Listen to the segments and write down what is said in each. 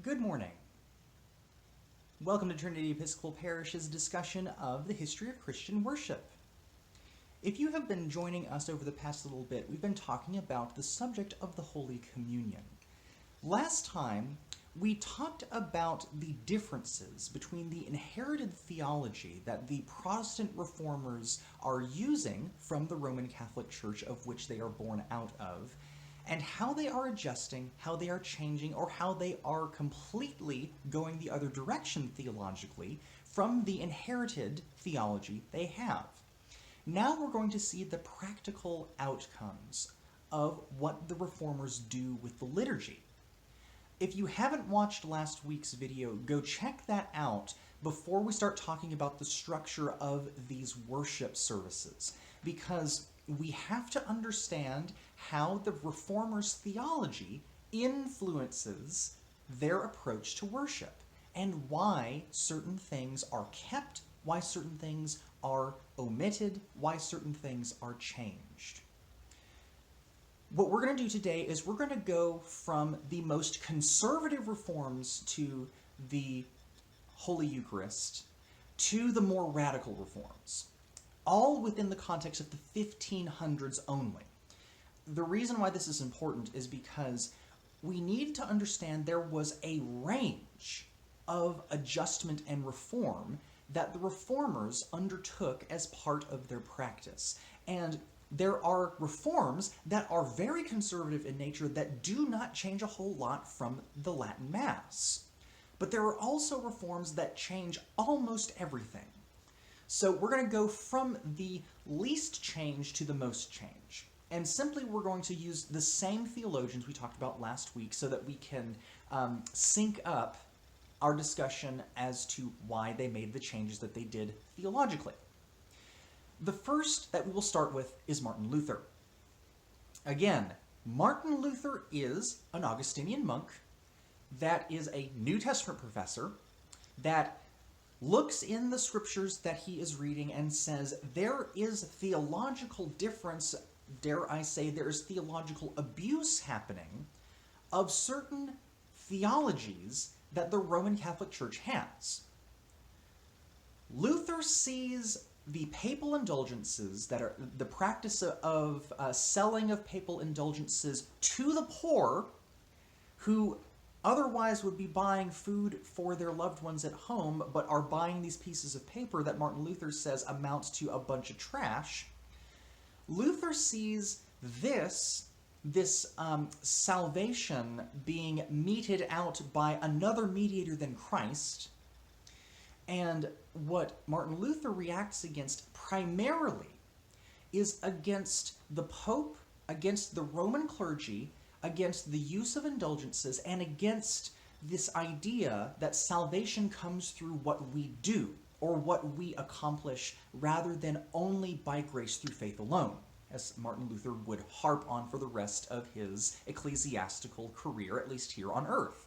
Good morning. Welcome to Trinity Episcopal Parish's discussion of the history of Christian worship. If you have been joining us over the past little bit, we've been talking about the subject of the Holy Communion. Last time, we talked about the differences between the inherited theology that the Protestant reformers are using from the Roman Catholic Church of which they are born out of, and how they are adjusting, how they are changing, or how they are completely going the other direction theologically from the inherited theology they have. Now we're going to see the practical outcomes of what the reformers do with the liturgy. If you haven't watched last week's video, go check that out before we start talking about the structure of these worship services, because we have to understand how the reformers' theology influences their approach to worship and why certain things are kept, why certain things are omitted, why certain things are changed. What we're going to do today is we're going to go from the most conservative reforms to the Holy Eucharist to the more radical reforms, all within the context of the 1500s only. The reason why this is important is because we need to understand there was a range of adjustment and reform that the reformers undertook as part of their practice. And there are reforms that are very conservative in nature that do not change a whole lot from the Latin Mass. But there are also reforms that change almost everything. So we're going to go from the least change to the most change. And simply we're going to use the same theologians we talked about last week so that we can sync up our discussion as to why they made the changes that they did theologically. The first that we will start with is Martin Luther. Again, Martin Luther is an Augustinian monk that is a New Testament professor that looks in the scriptures that he is reading and says there is theological difference, dare I say there is theological abuse happening of certain theologies that the Roman Catholic Church has. Luther sees the papal indulgences, that are the practice of selling of papal indulgences to the poor who otherwise would be buying food for their loved ones at home, but are buying these pieces of paper that Martin Luther says amounts to a bunch of trash. Luther sees this salvation being meted out by another mediator than Christ. And what Martin Luther reacts against primarily is against the Pope, against the Roman clergy, against the use of indulgences, and against this idea that salvation comes through what we do or what we accomplish rather than only by grace through faith alone, as Martin Luther would harp on for the rest of his ecclesiastical career, at least here on earth.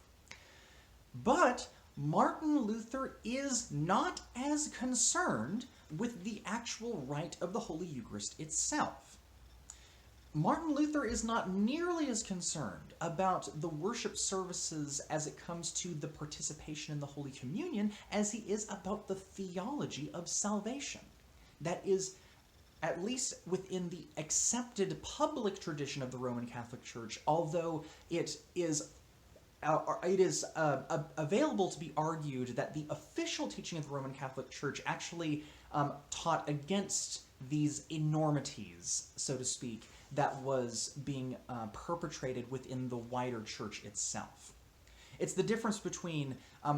But Martin Luther is not as concerned with the actual rite of the Holy Eucharist itself. Martin Luther is not nearly as concerned about the worship services as it comes to the participation in the Holy Communion as he is about the theology of salvation. That is, at least within the accepted public tradition of the Roman Catholic Church, although it is available to be argued that the official teaching of the Roman Catholic Church actually taught against these enormities, so to speak, that was being perpetrated within the wider church itself. It's the difference between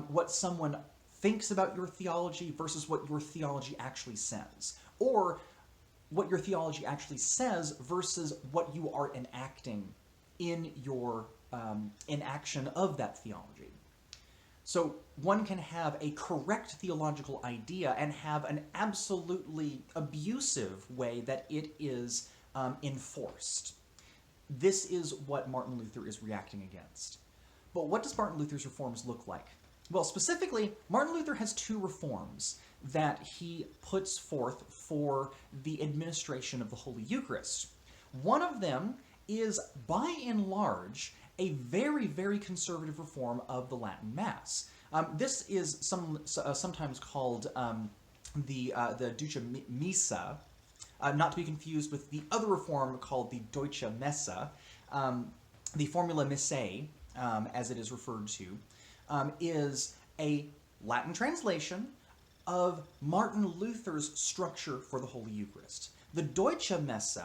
what someone thinks about your theology versus what your theology actually says, or what your theology actually says versus what you are enacting in your enaction of that theology. So one can have a correct theological idea and have an absolutely abusive way that it is enforced. This is what Martin Luther is reacting against. But what does Martin Luther's reforms look like? Well, specifically, Martin Luther has two reforms that he puts forth for the administration of the Holy Eucharist. One of them is, by and large, a very, very conservative reform of the Latin Mass. This is sometimes called the Deutsche Missa, not to be confused with the other reform called the Deutsche Messe, the Formula Missae, as it is referred to, is a Latin translation of Martin Luther's structure for the Holy Eucharist. The Deutsche Messe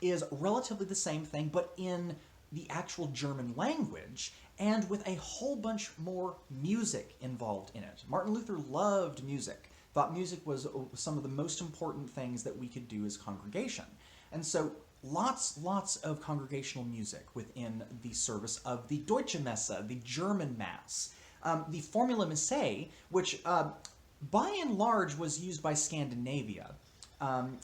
is relatively the same thing, but in the actual German language, and with a whole bunch more music involved in it. Martin Luther loved music, thought music was some of the most important things that we could do as a congregation. And so lots of congregational music within the service of the Deutsche Messe, the German Mass. The Formula Missae, which by and large was used by Scandinavia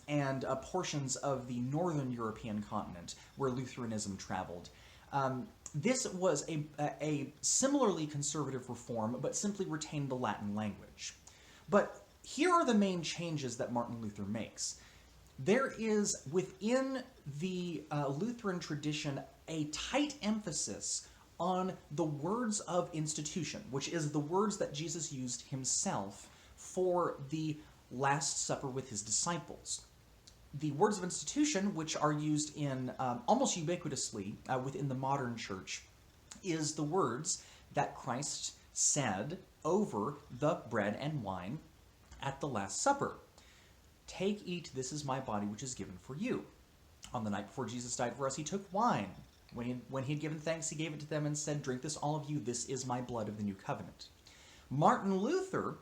and portions of the northern European continent where Lutheranism traveled. This was a similarly conservative reform, but simply retained the Latin language. But here are the main changes that Martin Luther makes. There is, within the Lutheran tradition, a tight emphasis on the words of institution, which is the words that Jesus used himself for the Last Supper with his disciples. The words of institution, which are used in almost ubiquitously within the modern church, is the words that Christ said over the bread and wine at the Last Supper. Take, eat, this is my body which is given for you. On the night before Jesus died for us, he took wine. When he had given thanks, he gave it to them and said, drink this, all of you, this is my blood of the new covenant. Martin Luther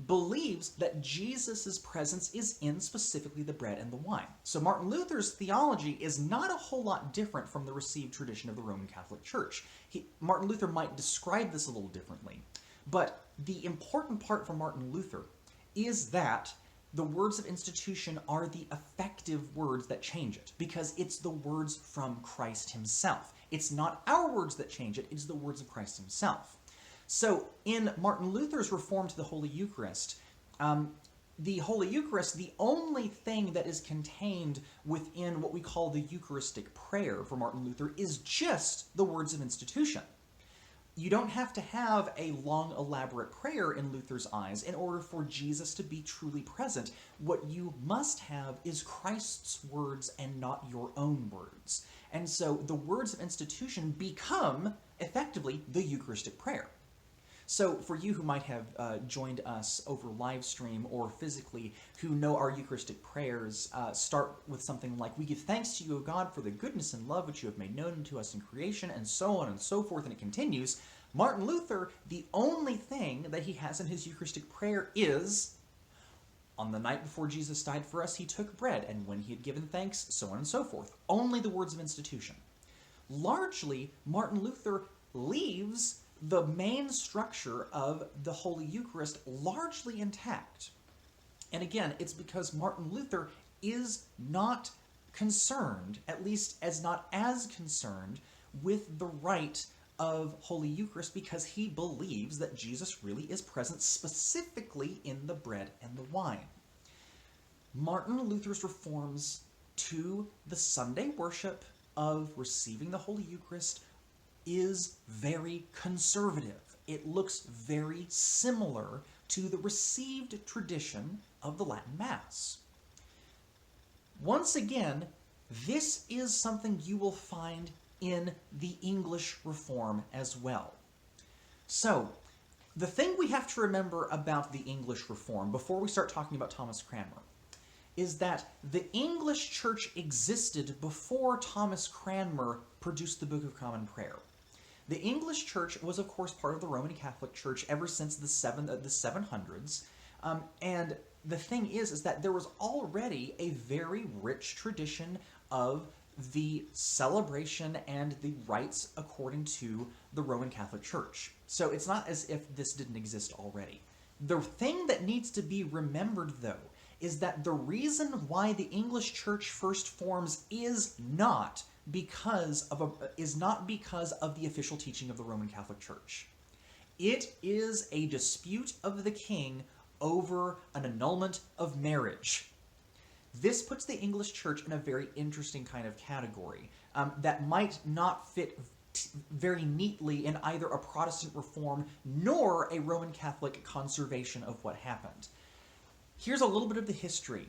believes that Jesus' presence is in specifically the bread and the wine. So Martin Luther's theology is not a whole lot different from the received tradition of the Roman Catholic Church. Martin Luther might describe this a little differently, but the important part for Martin Luther is that the words of institution are the effective words that change it, because it's the words from Christ himself. It's not our words that change it, it's the words of Christ himself. So in Martin Luther's reform to the Holy Eucharist, the only thing that is contained within what we call the Eucharistic prayer for Martin Luther is just the words of institution. You don't have to have a long, elaborate prayer in Luther's eyes in order for Jesus to be truly present. What you must have is Christ's words and not your own words. And so the words of institution become, effectively, the Eucharistic prayer. So for you who might have joined us over live stream or physically, who know our Eucharistic prayers start with something like, we give thanks to you, O God, for the goodness and love which you have made known unto us in creation, and so on and so forth, and it continues. Martin Luther, the only thing that he has in his Eucharistic prayer is, on the night before Jesus died for us, he took bread, and when he had given thanks, so on and so forth. Only the words of institution. Largely, Martin Luther leaves the main structure of the Holy Eucharist largely intact. And again, it's because Martin Luther is not concerned, at least not as concerned, with the rite of Holy Eucharist, because he believes that Jesus really is present specifically in the bread and the wine. Martin Luther's reforms to the Sunday worship of receiving the Holy Eucharist is very conservative. It looks very similar to the received tradition of the Latin Mass. Once again, this is something you will find in the English Reform as well. So, the thing we have to remember about the English Reform before we start talking about Thomas Cranmer is that the English Church existed before Thomas Cranmer produced the Book of Common Prayer. The English Church was, of course, part of the Roman Catholic Church ever since the 700s, and the thing is that there was already a very rich tradition of the celebration and the rites according to the Roman Catholic Church. So it's not as if this didn't exist already. The thing that needs to be remembered, though, is that the reason why the English Church first forms is not because of the official teaching of the Roman Catholic Church. It is a dispute of the king over an annulment of marriage. This puts the English Church in a very interesting kind of category that might not fit very neatly in either a Protestant reform nor a Roman Catholic conservation of what happened. Here's a little bit of the history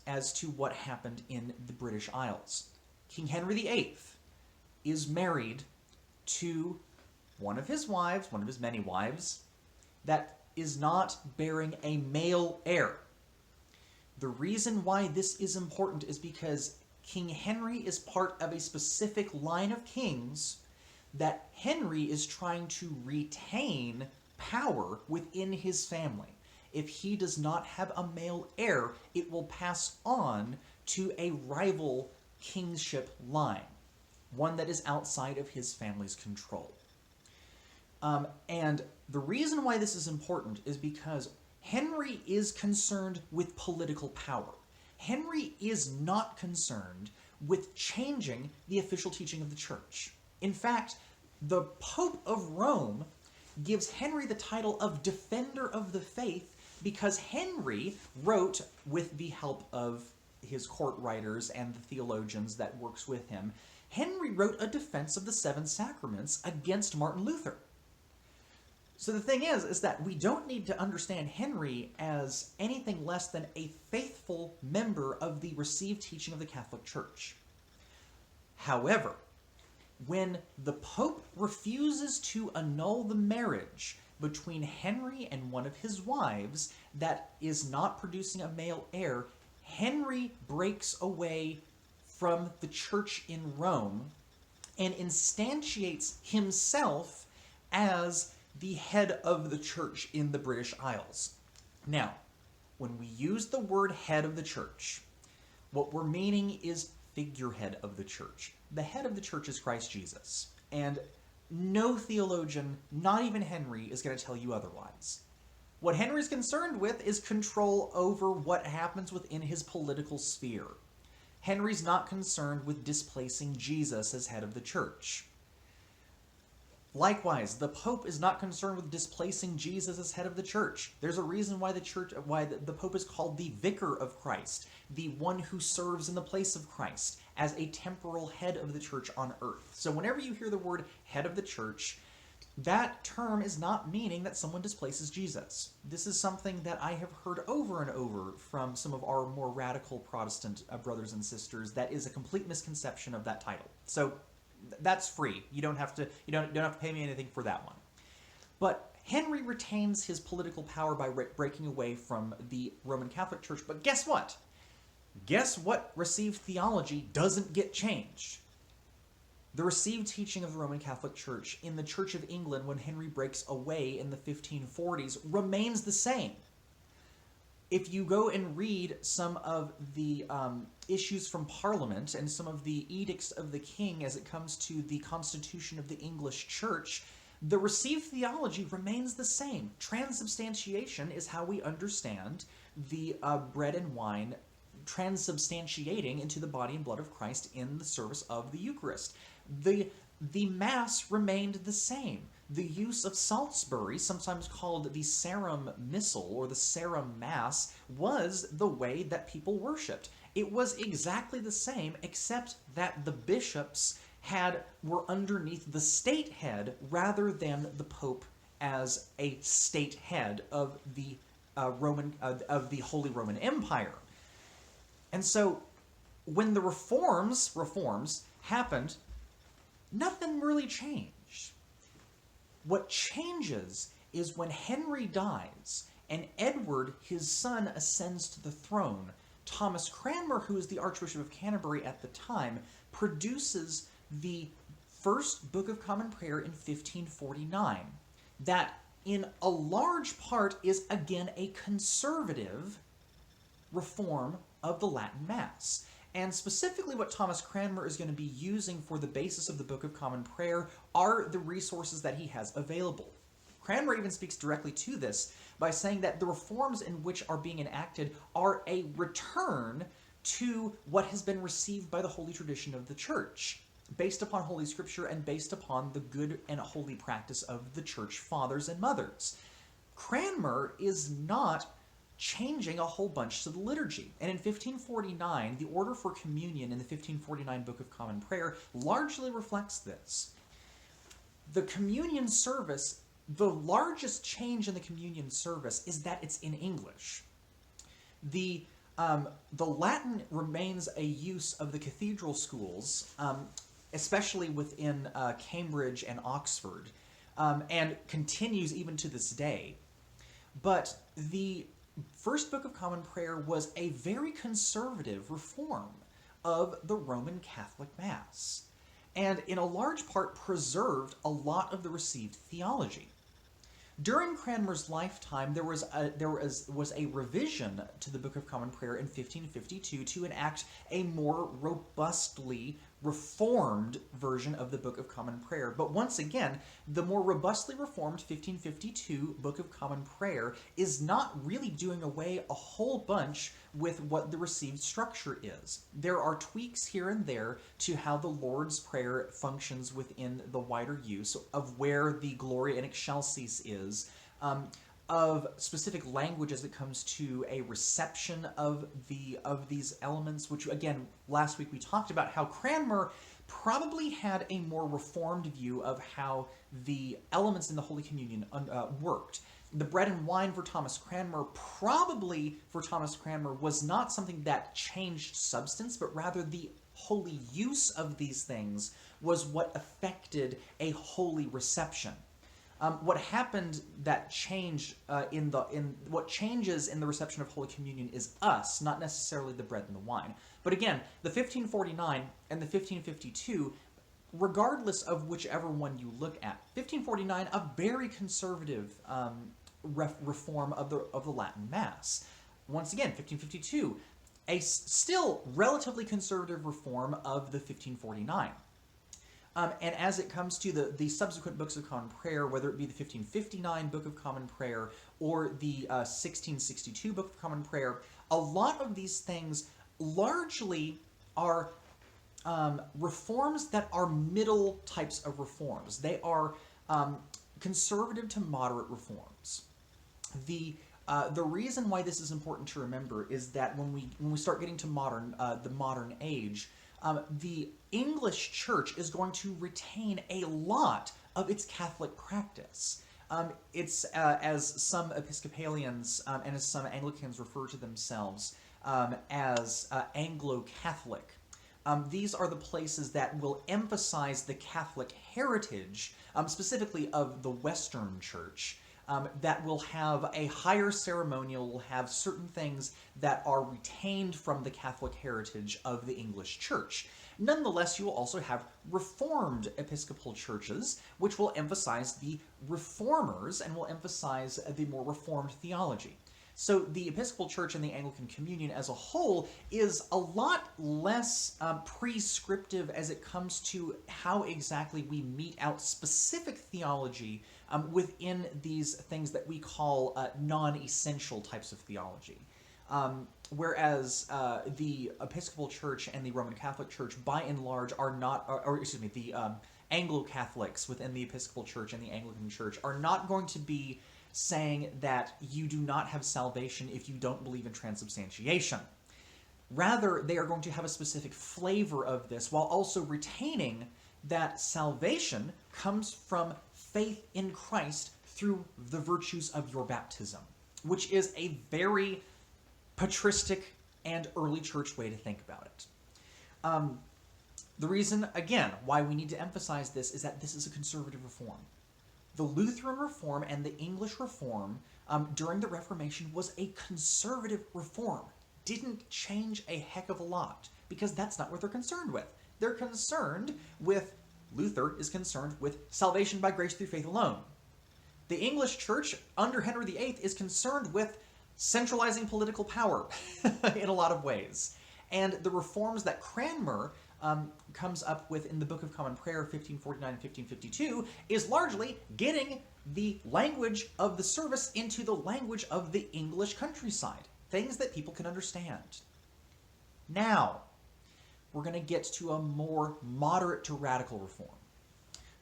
as to what happened in the British Isles. King Henry VIII is married to one of his wives, one of his many wives, that is not bearing a male heir. The reason why this is important is because King Henry is part of a specific line of kings that Henry is trying to retain power within his family. If he does not have a male heir, it will pass on to a rival kingship line, one that is outside of his family's control. And the reason why this is important is because Henry is concerned with political power. Henry is not concerned with changing the official teaching of the church. In fact, the Pope of Rome gives Henry the title of Defender of the Faith because Henry wrote, with the help of his court writers and the theologians that works with him, Henry wrote a defense of the seven sacraments against Martin Luther. So the thing is that we don't need to understand Henry as anything less than a faithful member of the received teaching of the Catholic Church. However, when the Pope refuses to annul the marriage between Henry and one of his wives that is not producing a male heir, Henry breaks away from the church in Rome and instantiates himself as the head of the church in the British Isles. Now, when we use the word head of the church, what we're meaning is figurehead of the church. The head of the church is Christ Jesus. And no theologian, not even Henry, is going to tell you otherwise. What Henry's concerned with is control over what happens within his political sphere. Henry's not concerned with displacing Jesus as head of the church. Likewise, the Pope is not concerned with displacing Jesus as head of the church. There's a reason why the Pope is called the Vicar of Christ, the one who serves in the place of Christ as a temporal head of the church on earth. So whenever you hear the word head of the church, that term is not meaning that someone displaces Jesus. This is something that I have heard over and over from some of our more radical Protestant brothers and sisters. That is a complete misconception of that title. So that's free. You don't have to pay me anything for that one. But Henry retains his political power by breaking away from the Roman Catholic Church. But guess what? Guess what received theology doesn't get changed? The received teaching of the Roman Catholic Church in the Church of England when Henry breaks away in the 1540s remains the same. If you go and read some of the issues from Parliament and some of the edicts of the king as it comes to the constitution of the English Church, the received theology remains the same. Transubstantiation is how we understand the bread and wine transubstantiating into the body and blood of Christ in the service of the Eucharist. The Mass remained the same. The use of Salisbury, sometimes called the Sarum Missal or the Sarum Mass, was the way that people worshipped. It was exactly the same, except that the bishops were underneath the state head rather than the Pope as a state head of the Holy Roman Empire. And so, when the reforms happened, nothing really changed. What changes is when Henry dies and Edward, his son, ascends to the throne. Thomas Cranmer, who is the Archbishop of Canterbury at the time, produces the first Book of Common Prayer in 1549. That, in a large part, is again a conservative reform of the Latin Mass. And specifically what Thomas Cranmer is going to be using for the basis of the Book of Common Prayer are the resources that he has available. Cranmer even speaks directly to this by saying that the reforms in which are being enacted are a return to what has been received by the holy tradition of the Church, based upon Holy Scripture and based upon the good and holy practice of the Church fathers and mothers. Cranmer is not changing a whole bunch to the liturgy. And in 1549, the order for communion in the 1549 Book of Common Prayer largely reflects this. The communion service, the largest change in the communion service is that it's in English. The Latin remains a use of the cathedral schools, especially within Cambridge and Oxford, and continues even to this day. But the First Book of Common Prayer was a very conservative reform of the Roman Catholic Mass, and in a large part preserved a lot of the received theology. During Cranmer's lifetime, there was a revision to the Book of Common Prayer in 1552 to enact a more robustly reformed version of the Book of Common Prayer. But once again, the more robustly reformed 1552 Book of Common Prayer is not really doing away a whole bunch with what the received structure is. There are tweaks here and there to how the Lord's Prayer functions within the wider use of where the Gloria in Excelsis is, of specific language as it comes to a reception of these elements, which again, last week we talked about how Cranmer probably had a more reformed view of how the elements in the Holy Communion worked. The bread and wine for Thomas Cranmer was not something that changed substance, but rather the holy use of these things was what affected a holy reception. What happened that changed what changes in the reception of Holy Communion is us, not necessarily the bread and the wine. But again, the 1549 and the 1552, regardless of whichever one you look at, 1549, a very conservative reform of the Latin Mass. Once again, 1552, a still relatively conservative reform of the 1549. And as it comes to the subsequent books of Common Prayer, whether it be the 1559 Book of Common Prayer or the 1662 Book of Common Prayer, a lot of these things largely are reforms that are middle types of reforms. They are conservative to moderate reforms. The reason why this is important to remember is that when we start getting to the modern age, the English Church is going to retain a lot of its Catholic practice. It's, as some Episcopalians and as some Anglicans refer to themselves, as Anglo-Catholic. These are the places that will emphasize the Catholic heritage, specifically of the Western Church, that will have a higher ceremonial, will have certain things that are retained from the Catholic heritage of the English Church. Nonetheless, you will also have Reformed Episcopal churches, which will emphasize the Reformers and will emphasize the more Reformed theology. So the Episcopal Church and the Anglican Communion as a whole is a lot less prescriptive as it comes to how exactly we mete out specific theology within these things that we call non-essential types of theology. Whereas the Episcopal Church and the Roman Catholic Church, by and large, are not, the Anglo-Catholics within the Episcopal Church and the Anglican Church are not going to be saying that you do not have salvation if you don't believe in transubstantiation. Rather, they are going to have a specific flavor of this while also retaining that salvation comes from faith in Christ through the virtues of your baptism, which is a very patristic and early church way to think about it. The reason, again, why we need to emphasize this is that this is a conservative reform. The Lutheran Reform and the English Reform during the Reformation was a conservative reform. Didn't change a heck of a lot, because that's not what they're concerned with. They're concerned with, Luther is concerned with salvation by grace through faith alone. The English Church under Henry VIII is concerned with centralizing political power in a lot of ways. And the reforms that Cranmer comes up with in the Book of Common Prayer 1549 and 1552 is largely getting the language of the service into the language of the English countryside. Things that people can understand. Now, we're going to get to a more moderate to radical reform.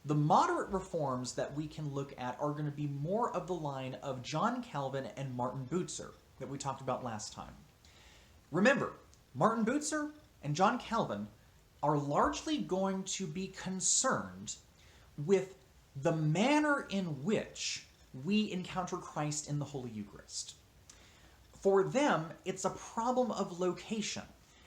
The moderate reforms that we can look at are going to be more of the line of John Calvin and Martin Bucer that we talked about last time. Remember, Martin Bucer and John Calvin are largely going to be concerned with the manner in which we encounter Christ in the Holy Eucharist. For them, it's a problem of location.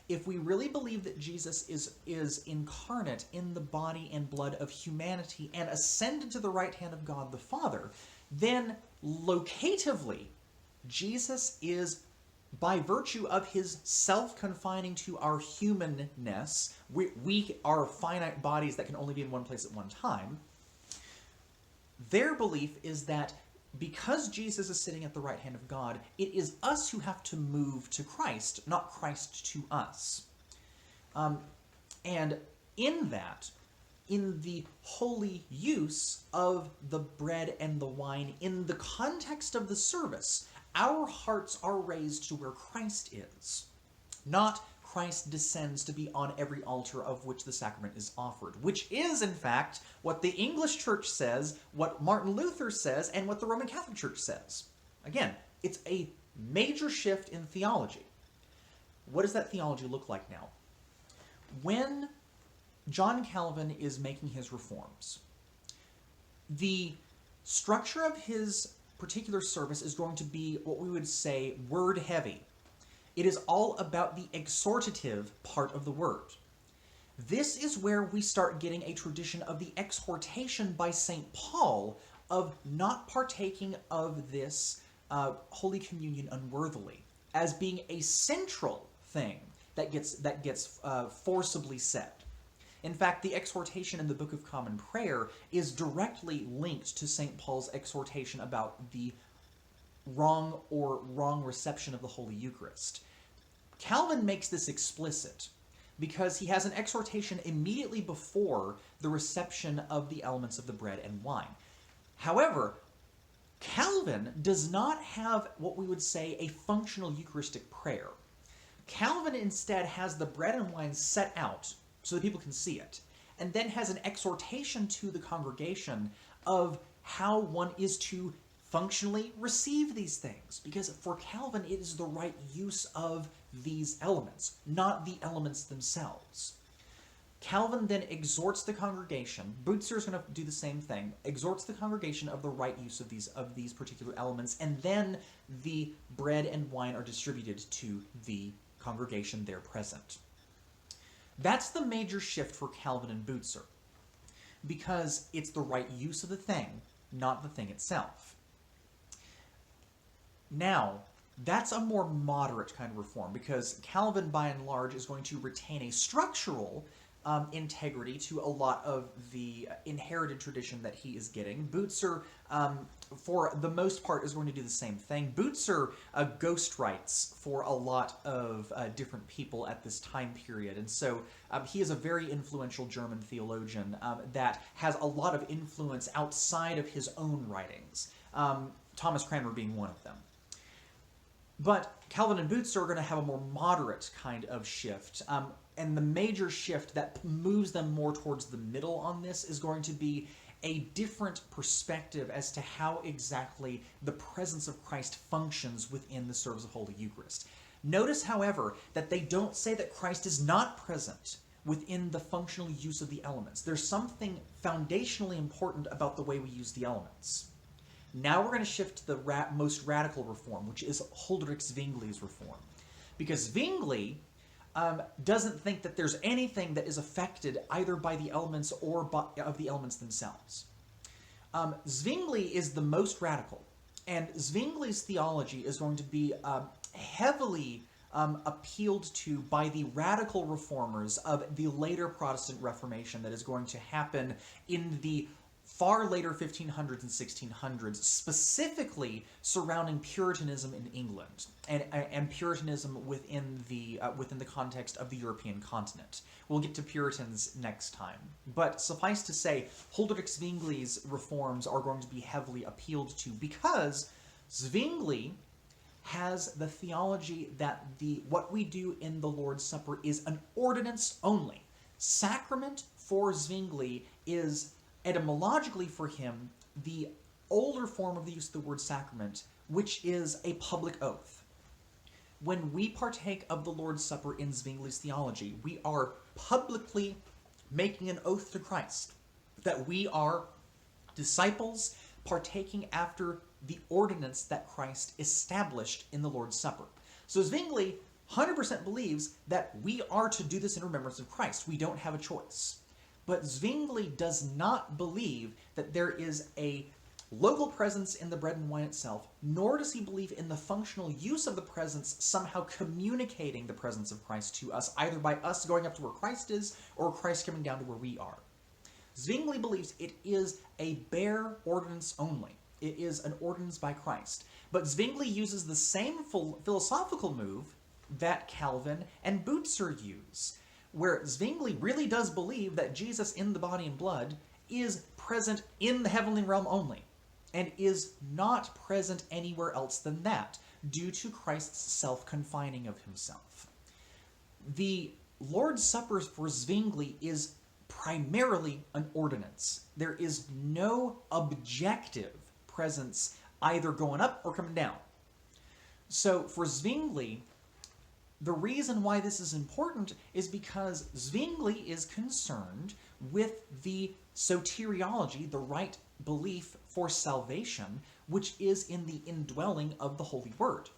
If we really believe that Jesus is incarnate in the body and blood of humanity and ascended to the right hand of God the Father, then locatively, Jesus is, by virtue of his self-confining to our humanness, we are finite bodies that can only be in one place at one time. Their belief is that because Jesus is sitting at the right hand of God, it is us who have to move to Christ, not Christ to us. And in that, in the holy use of the bread and the wine, in the context of the service, our hearts are raised to where Christ is, not Christ descends to be on every altar of which the sacrament is offered, which is, in fact, what the English Church says, what Martin Luther says, and what the Roman Catholic Church says. Again, it's a major shift in theology. What does that theology look like now? When John Calvin is making his reforms, the structure of his particular service is going to be what we would say word heavy. It is all about the exhortative part of the word. This is where we start getting a tradition of the exhortation by St. Paul of not partaking of this Holy Communion unworthily, as being a central thing that gets forcibly said. In fact, the exhortation in the Book of Common Prayer is directly linked to St. Paul's exhortation about the wrong reception of the Holy Eucharist. Calvin makes this explicit because he has an exhortation immediately before the reception of the elements of the bread and wine. However, Calvin does not have what we would say a functional Eucharistic prayer. Calvin instead has the bread and wine set out so that people can see it, and then has an exhortation to the congregation of how one is to functionally receive these things, because for Calvin it is the right use of these elements, not the elements themselves. Calvin then exhorts the congregation, Butzer is going to do the same thing, exhorts the congregation of the right use of these particular elements, and then the bread and wine are distributed to the congregation there present. That's the major shift for Calvin and Butzer, because it's the right use of the thing, not the thing itself. Now, that's a more moderate kind of reform, because Calvin, by and large, is going to retain a structural integrity to a lot of the inherited tradition that he is getting. Butzer, for the most part, is going to do the same thing. Butzer ghost writes for a lot of different people at this time period, and so he is a very influential German theologian that has a lot of influence outside of his own writings, Thomas Cranmer being one of them. But Calvin and Butzer are going to have a more moderate kind of shift, and the major shift that moves them more towards the middle on this is going to be a different perspective as to how exactly the presence of Christ functions within the service of Holy Eucharist. Notice, however, that they don't say that Christ is not present within the functional use of the elements. There's something foundationally important about the way we use the elements. Now we're going to shift to the most radical reform, which is Huldrych Zwingli's reform. Because Zwingli doesn't think that there's anything that is affected either by the elements or of the elements themselves. Zwingli is the most radical, and Zwingli's theology is going to be heavily appealed to by the radical reformers of the later Protestant Reformation that is going to happen in the far later 1500s and 1600s, specifically surrounding Puritanism in England and Puritanism within the context of the European continent. We'll get to Puritans next time, but suffice to say, Huldrych Zwingli's reforms are going to be heavily appealed to because Zwingli has the theology that what we do in the Lord's Supper is an ordinance only. Sacrament for Zwingli is, etymologically for him, the older form of the use of the word sacrament, which is a public oath. When we partake of the Lord's Supper in Zwingli's theology, we are publicly making an oath to Christ that we are disciples partaking after the ordinance that Christ established in the Lord's Supper. So Zwingli 100% believes that we are to do this in remembrance of Christ. We don't have a choice. But Zwingli does not believe that there is a local presence in the bread and wine itself, nor does he believe in the functional use of the presence somehow communicating the presence of Christ to us, either by us going up to where Christ is or Christ coming down to where we are. Zwingli believes it is a bare ordinance only. It is an ordinance by Christ. But Zwingli uses the same philosophical move that Calvin and Butzer use, where Zwingli really does believe that Jesus in the body and blood is present in the heavenly realm only, and is not present anywhere else than that, due to Christ's self-confining of himself. The Lord's Supper for Zwingli is primarily an ordinance. There is no objective presence either going up or coming down. So for Zwingli, the reason why this is important is because Zwingli is concerned with the soteriology, the right belief for salvation, which is in the indwelling of the Holy Word.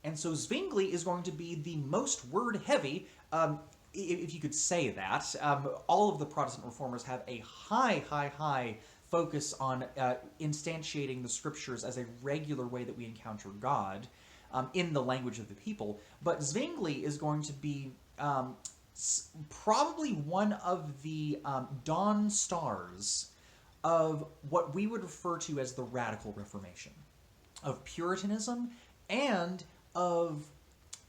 And so Zwingli is going to be the most word-heavy, if you could say that. All of the Protestant reformers have a high focus on instantiating the Scriptures as a regular way that we encounter God, in the language of the people. But Zwingli is going to be probably one of the dawn stars of what we would refer to as the Radical Reformation, of Puritanism, and of,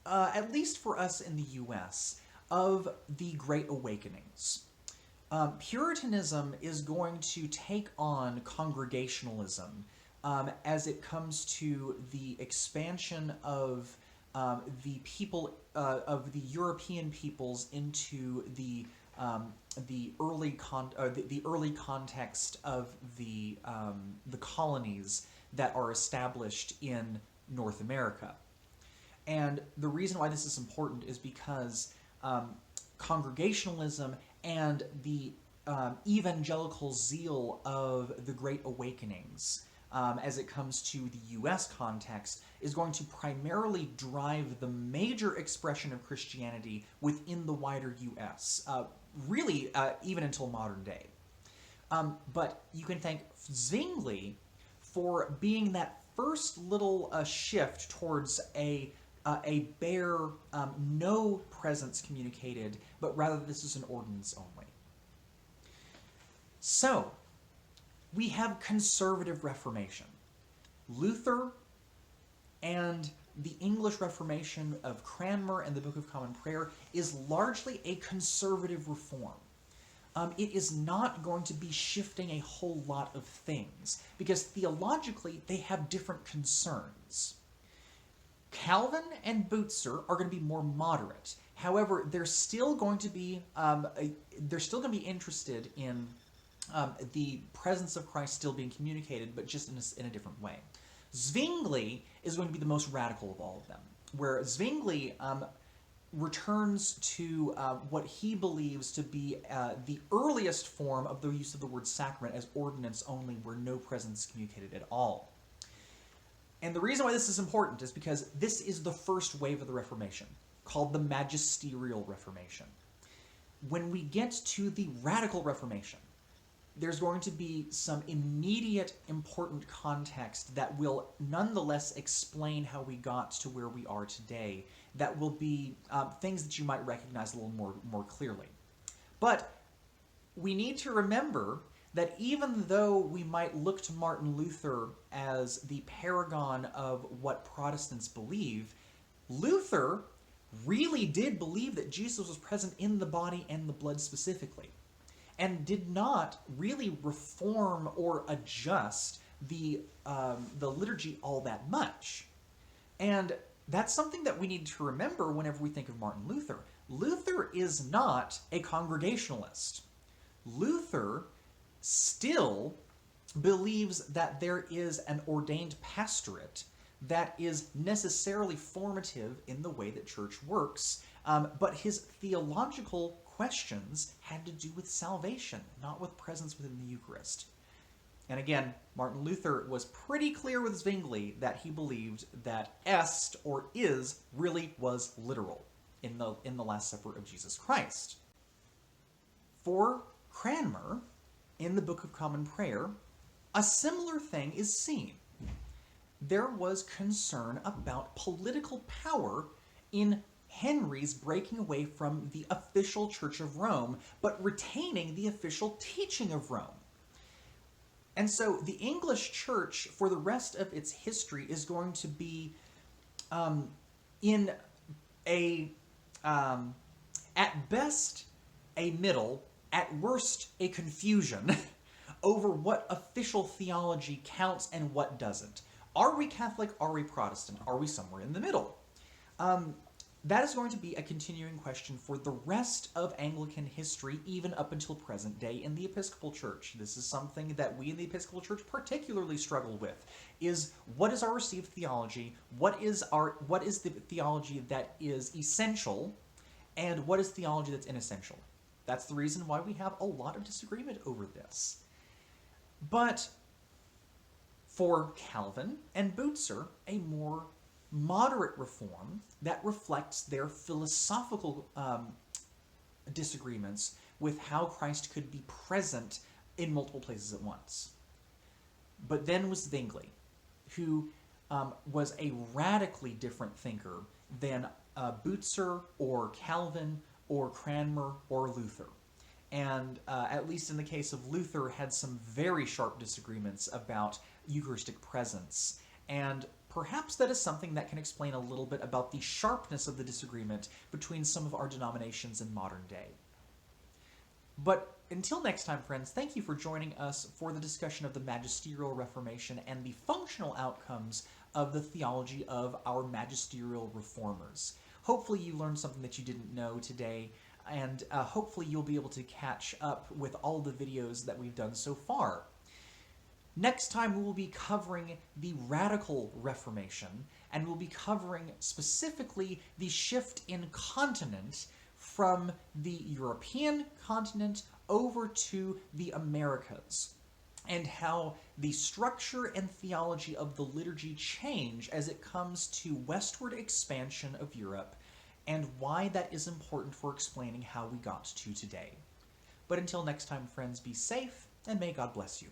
at least for us in the U.S., of the Great Awakenings. Puritanism is going to take on Congregationalism as it comes to the expansion of the people, of the European peoples into the early context of the colonies that are established in North America. And the reason why this is important is because Congregationalism and the evangelical zeal of the Great Awakenings, as it comes to the U.S. context, is going to primarily drive the major expression of Christianity within the wider U.S., really even until modern day. But you can thank Zwingli for being that first little shift towards a bare, no presence communicated, but rather this is an ordinance only. So, we have conservative Reformation. Luther and the English Reformation of Cranmer and the Book of Common Prayer is largely a conservative reform. It is not going to be shifting a whole lot of things, because theologically they have different concerns. Calvin and Butzer are going to be more moderate. However, they're still going to be interested in the presence of Christ still being communicated, but just in a different way. Zwingli is going to be the most radical of all of them, where Zwingli returns to what he believes to be the earliest form of the use of the word sacrament as ordinance only, where no presence is communicated at all. And the reason why this is important is because this is the first wave of the Reformation, called the Magesterial Reformation. When we get to the Radical Reformation, there's going to be some immediate important context that will nonetheless explain how we got to where we are today, that will be things that you might recognize a little more clearly. But we need to remember that even though we might look to Martin Luther as the paragon of what Protestants believe, Luther really did believe that Jesus was present in the body and the blood specifically, and did not really reform or adjust the liturgy all that much. And that's something that we need to remember whenever we think of Martin Luther. Luther is not a Congregationalist. Luther still believes that there is an ordained pastorate that is necessarily formative in the way that church works, but his theological questions had to do with salvation, not with presence within the Eucharist. And again, Martin Luther was pretty clear with Zwingli that he believed that est, or is, really was literal in the Last Supper of Jesus Christ. For Cranmer, in the Book of Common Prayer, a similar thing is seen. There was concern about political power in Henry's breaking away from the official Church of Rome, but retaining the official teaching of Rome. And so the English church, for the rest of its history, is going to be in a, at best, a middle, at worst, a confusion over what official theology counts and what doesn't. Are we Catholic? Are we Protestant? Are we somewhere in the middle? That is going to be a continuing question for the rest of Anglican history, even up until present day in the Episcopal Church. This is something that we in the Episcopal Church particularly struggle with, is what is our received theology, what is the theology that is essential, and what is theology that's inessential. That's the reason why we have a lot of disagreement over this. But for Calvin and Butzer, a more moderate reform that reflects their philosophical disagreements with how Christ could be present in multiple places at once. But then was Zwingli, who was a radically different thinker than Butzer or Calvin or Cranmer or Luther. And at least in the case of Luther, had some very sharp disagreements about Eucharistic presence. And perhaps that is something that can explain a little bit about the sharpness of the disagreement between some of our denominations in modern day. But until next time, friends, thank you for joining us for the discussion of the Magisterial Reformation and the functional outcomes of the theology of our magisterial reformers. Hopefully you learned something that you didn't know today, and hopefully you'll be able to catch up with all the videos that we've done so far. Next time we will be covering the Radical Reformation, and we'll be covering specifically the shift in continent from the European continent over to the Americas, and how the structure and theology of the liturgy change as it comes to westward expansion of Europe, and why that is important for explaining how we got to today. But until next time, friends, be safe, and may God bless you.